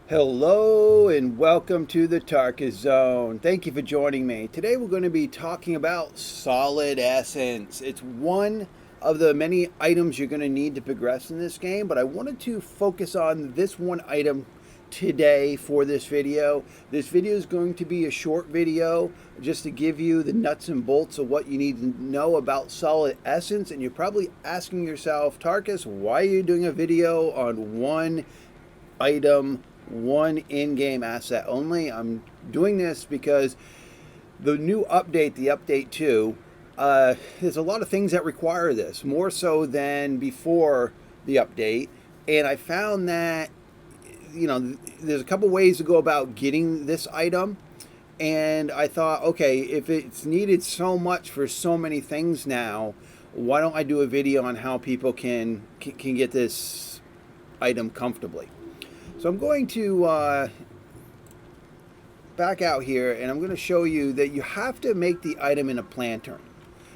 Hello and welcome to the Tarkus Zone. Thank you for joining me. Today we're going to be talking about Solid Essence. It's one of the many items you're going to need to progress in this game, but I wanted to focus on this one item today for this video. This video is going to be a short video just to give you the nuts and bolts of what you need to know about Solid Essence, and you're probably asking yourself, Tarkus, why are you doing a video on one item, one in-game asset only? I'm doing this because the new update, the update 2, there's a lot of things that require this, more so than before the update. And I found that, there's a couple ways to go about getting this item. And I thought, okay, if it's needed so much for so many things now, why don't I do a video on how people can get this item comfortably? So I'm going to back out here, and I'm going to show you that you have to make the item in a plantern.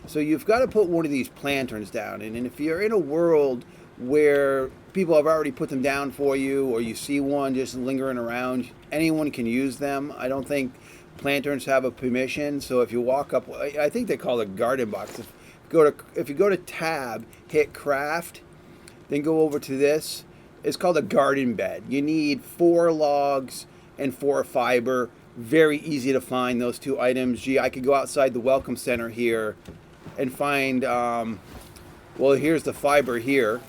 So you've got to put one of these planterns down, and if you're in a world where people have already put them down for you, or you see one just lingering around, anyone can use them. I don't think planterns have a permission. So if you walk up, I think they call it garden box. If you go to tab, hit craft, then go over to this. It's called a garden bed. You need 4 logs and 4 fiber. Very easy to find those 2 items. Gee, I could go outside the welcome center here and find, well, here's the fiber here.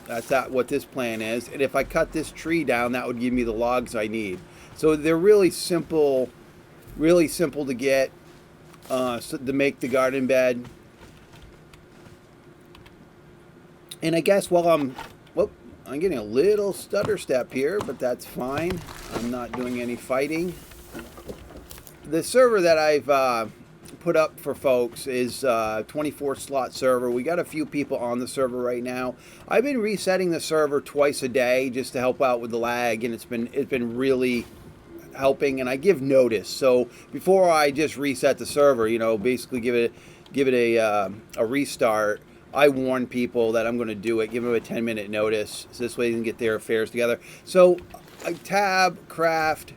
That's what this plan is. And if I cut this tree down, that would give me the logs I need. So they're really simple to get, to make the garden bed. And I guess while I'm getting a little stutter step here, but that's fine. I'm not doing any fighting. The server that I've put up for folks is a 24 slot server. We got a few people on the server right now. I've been resetting the server twice a day just to help out with the lag, and it's been really helping. And I give notice, so before I just reset the server, basically give it a restart, I warn people that I'm going to do it, give them a 10-minute notice, so this way they can get their affairs together. So, tab, craft,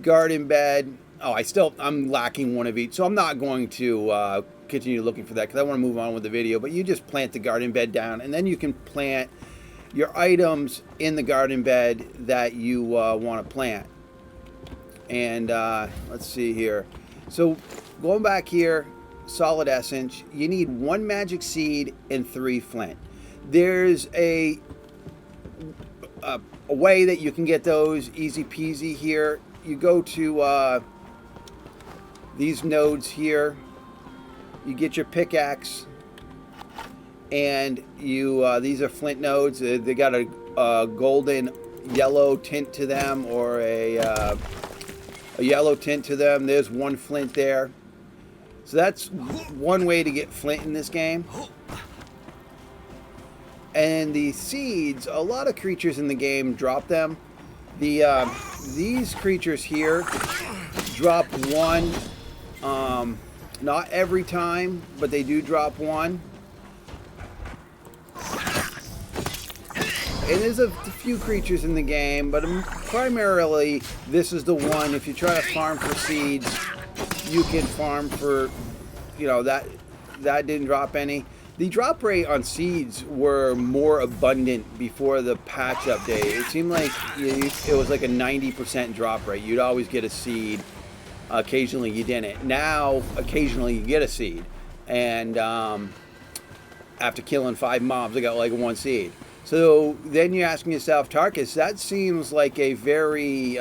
garden bed. Oh, I'm lacking one of each, so I'm not going to continue looking for that because I want to move on with the video. But you just plant the garden bed down, and then you can plant your items in the garden bed that you want to plant. And let's see here. So, going back here, Solid Essence, you need 1 magic seed and 3 flint. There's a way that you can get those easy peasy here. You go to these nodes here, you get your pickaxe, and these are flint nodes. They got a golden yellow tint to them, or a yellow tint to them. There's 1 flint there. So that's one way to get flint in this game. And the seeds, a lot of creatures in the game drop them. These creatures here drop 1, not every time, but they do drop 1. And there's a few creatures in the game, but primarily this is the one. If you try to farm for seeds, you can farm for, that didn't drop any. The drop rate on seeds were more abundant before the patch update. It seemed like it was like a 90% drop rate. You'd always get a seed. Occasionally you didn't. Now, occasionally you get a seed. And after killing 5 mobs, I got like 1 seed. So then you're asking yourself, Tarkus, that seems like a very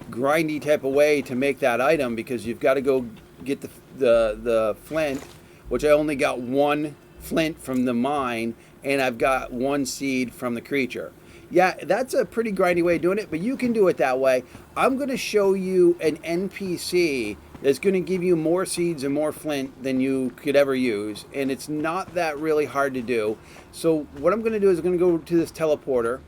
grindy type of way to make that item, because you've got to go get the flint, which I only got 1 flint from the mine, and I've got 1 seed from the creature. Yeah, that's a pretty grindy way of doing it, but you can do it that way. I'm going to show you an NPC that's going to give you more seeds and more flint than you could ever use, and it's not that really hard to do. So what I'm going to do is I'm going to go to this teleporter,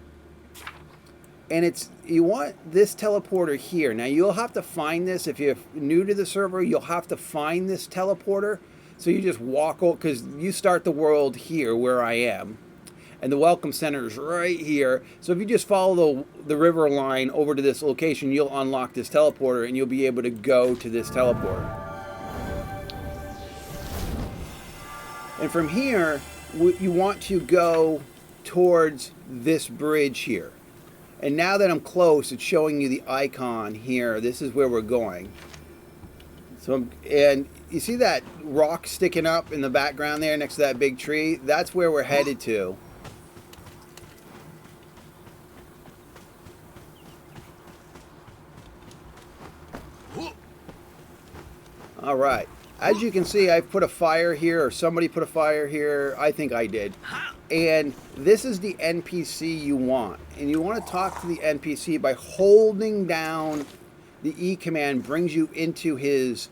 and you want this teleporter here. Now you'll have to find this. If you're new to the server, you'll have to find this teleporter. So you just walk over, because you start the world here where I am, And the welcome center is right here. So if you just follow the river line over to this location, you'll unlock this teleporter and you'll be able to go to this teleporter. And from here, you want to go towards this bridge here. And now that I'm close, it's showing you the icon here. This is where we're going. So, and you see that rock sticking up in the background there next to that big tree? That's where we're headed to. All right. As you can see, I've put a fire here, or somebody put a fire here. I think I did. And this is the NPC you want. And you want to talk to the NPC by holding down the E command, brings you into his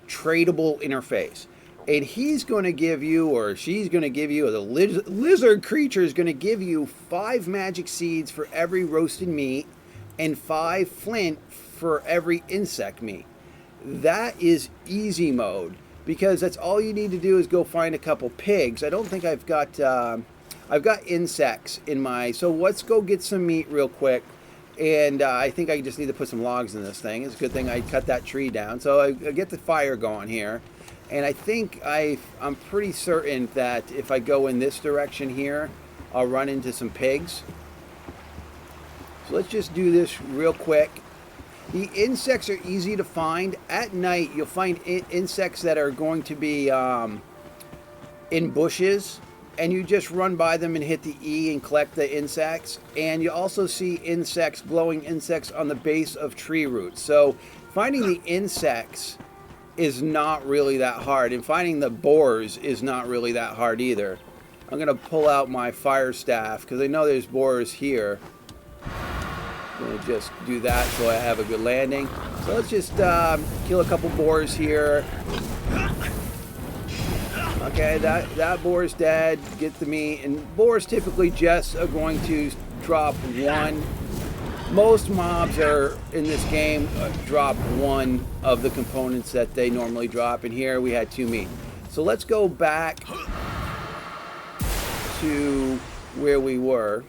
tradable interface. And he's going to give you, or she's going to give you, or the lizard creature is going to give you 5 magic seeds for every roasted meat and 5 flint for every insect meat. That is easy mode, because that's all you need to do is go find a couple pigs. I don't think I've got insects in my, so let's go get some meat real quick. And I think I just need to put some logs in this thing. It's a good thing I cut that tree down. So I get the fire going here. And I think I'm pretty certain that if I go in this direction here, I'll run into some pigs. So let's just do this real quick. The insects are easy to find. At night, you'll find insects that are going to be in bushes, and you just run by them and hit the E and collect the insects. And you also see insects, glowing insects on the base of tree roots. So finding the insects is not really that hard, and finding the boars is not really that hard either. I'm going to pull out my fire staff because I know there's boars here. I'm going to just do that so I have a good landing. So let's just kill a couple boars here. Okay, that boar's dead. Get the meat. And boars typically just are going to drop 1. Most mobs are in this game drop 1 of the components that they normally drop. And here we had 2 meat. So let's go back to where we were.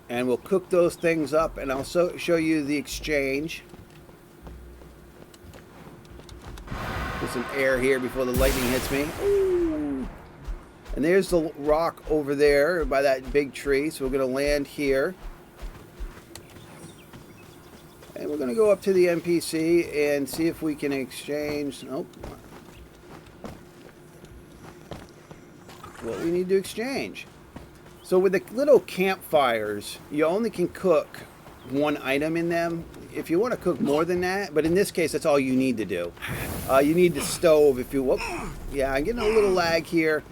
And we'll cook those things up, and I'll show you the exchange. Put some air here before the lightning hits me. Ooh. And there's the rock over there by that big tree, so we're going to land here. And we're going to go up to the NPC and see if we can exchange. Nope. What we need to exchange. So with the little campfires, you only can cook 1 item in them. If you want to cook more than that, but in this case, that's all you need to do. You need the stove if you, whoop, yeah, I'm getting a little lag here.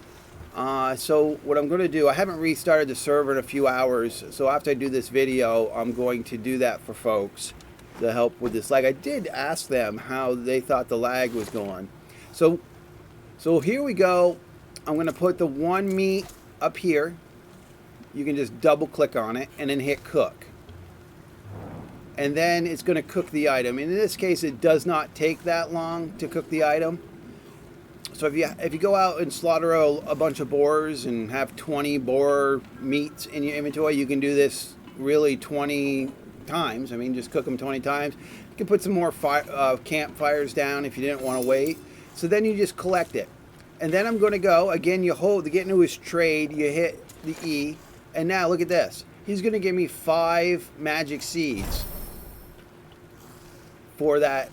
So what I'm going to do, I haven't restarted the server in a few hours, so after I do this video, I'm going to do that for folks to help with this lag. I did ask them how they thought the lag was going. So here we go. I'm going to put the 1 meat up here. You can just double click on it and then hit cook. And then it's going to cook the item. And in this case, it does not take that long to cook the item. So if you go out and slaughter a bunch of boars and have 20 boar meats in your inventory, you can do this really 20 times. I mean, just cook them 20 times. You can put some more campfires down if you didn't want to wait. So then you just collect it. And then I'm going to go, again, you hold to get into his trade, you hit the E. And now look at this. He's going to give me 5 magic seeds for that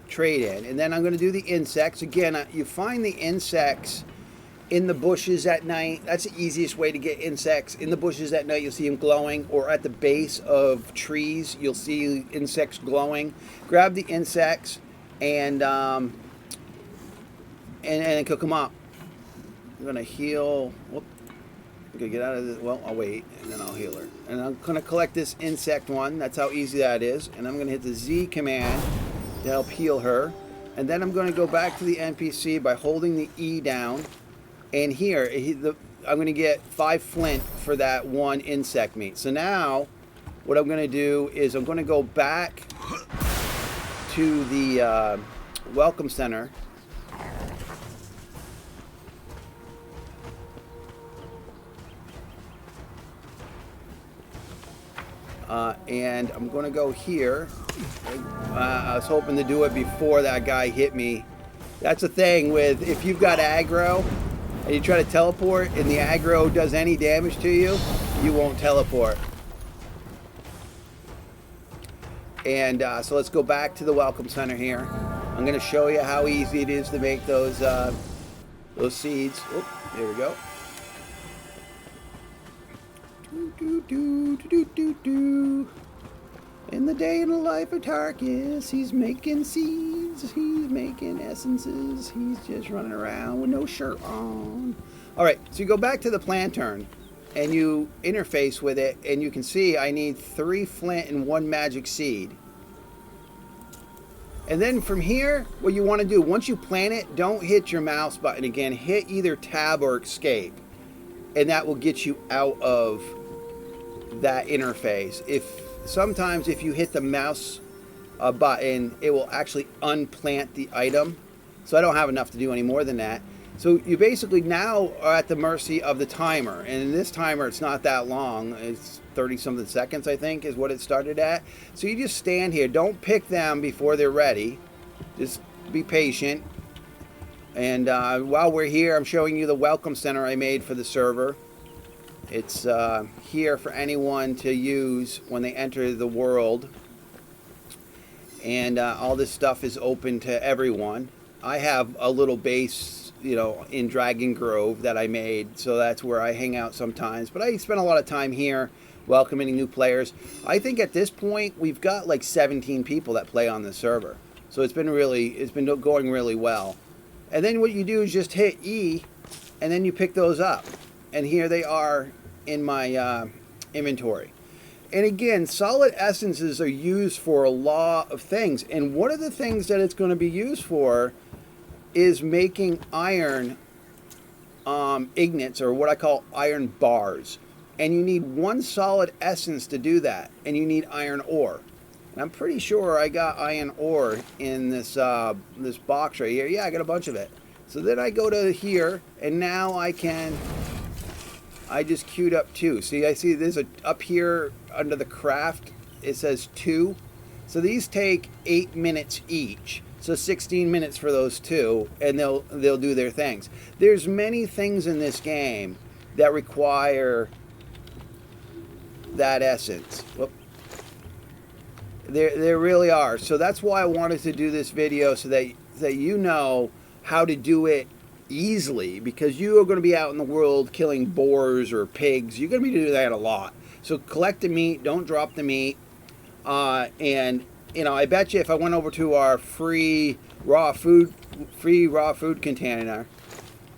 trade in. And then I'm going to do the insects. Again, you find the insects in the bushes at night. That's the easiest way to get insects. In the bushes at night, you'll see them glowing, or at the base of trees, you'll see insects glowing. Grab the insects and cook them up. I'm going to heal. Whoop. I'm going to get out of this. Well, I'll wait, and then I'll heal her. And I'm going to collect this insect one. That's how easy that is. And I'm going to hit the Z command to help heal her. And then I'm going to go back to the NPC by holding the E down. And here, I'm going to get 5 flint for that 1 insect meat. So now, what I'm going to do is I'm going to go back to the Welcome Center. And I'm going to go here. I was hoping to do it before that guy hit me. That's the thing with, if you've got aggro and you try to teleport and the aggro does any damage to you, you won't teleport. And so let's go back to the Welcome Center here. I'm going to show you how easy it is to make those seeds. Oh, there we go. In the day in the life of Tarkus, he's making seeds, he's making essences, he's just running around with no shirt on. Alright, so you go back to the Plantern and you interface with it, and you can see I need 3 flint and 1 magic seed. And then from here, what you want to do, once you plant it, don't hit your mouse button again, hit either tab or escape, and that will get you out of that interface. Sometimes if you hit the mouse button, it will actually unplant the item. So I don't have enough to do any more than that. So you basically now are at the mercy of the timer. And in this timer, it's not that long. It's 30-something seconds, I think, is what it started at. So you just stand here. Don't pick them before they're ready. Just be patient. And while we're here, I'm showing you the Welcome Center I made for the server. It's here for anyone to use when they enter the world. And all this stuff is open to everyone. I have a little base, you know, in Dragon Grove that I made, so that's where I hang out sometimes. But I spend a lot of time here welcoming new players. I think at this point we've got like 17 people that play on the server. So it's been going really well. And then what you do is just hit E, and then you pick those up. And here they are in my inventory. And again, solid essences are used for a lot of things. And one of the things that it's going to be used for is making iron ingots, or what I call iron bars. And you need 1 solid essence to do that. And you need iron ore. And I'm pretty sure I got iron ore in this this box right here. Yeah, I got a bunch of it. So then I go to here, and now I just queued up 2. See, I see there's up here under the craft, it says 2. So these take 8 minutes each. So 16 minutes for those 2, and they'll do their things. There's many things in this game that require that essence. Whoop. There really are. So that's why I wanted to do this video, so that you know how to do it easily, because you are going to be out in the world killing boars or pigs. You're going to be doing that a lot. So collect the meat, don't drop the meat, and you know, I bet you if I went over to our free raw food container,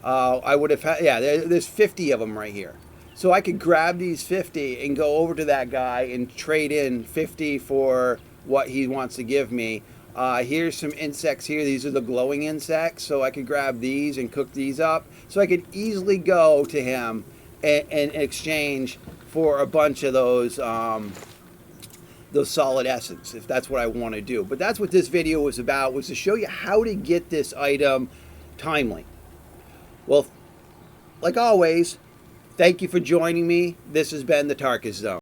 I would have had, yeah, there's 50 of them right here. So I could grab these 50 and go over to that guy and trade in 50 for what he wants to give me. Here's some insects here. These are the glowing insects. So I could grab these and cook these up. So I could easily go to him and exchange for a bunch of those solid essence, if that's what I want to do. But that's what this video was about, was to show you how to get this item timely. Well, like always, thank you for joining me. This has been the Tarkus Zone.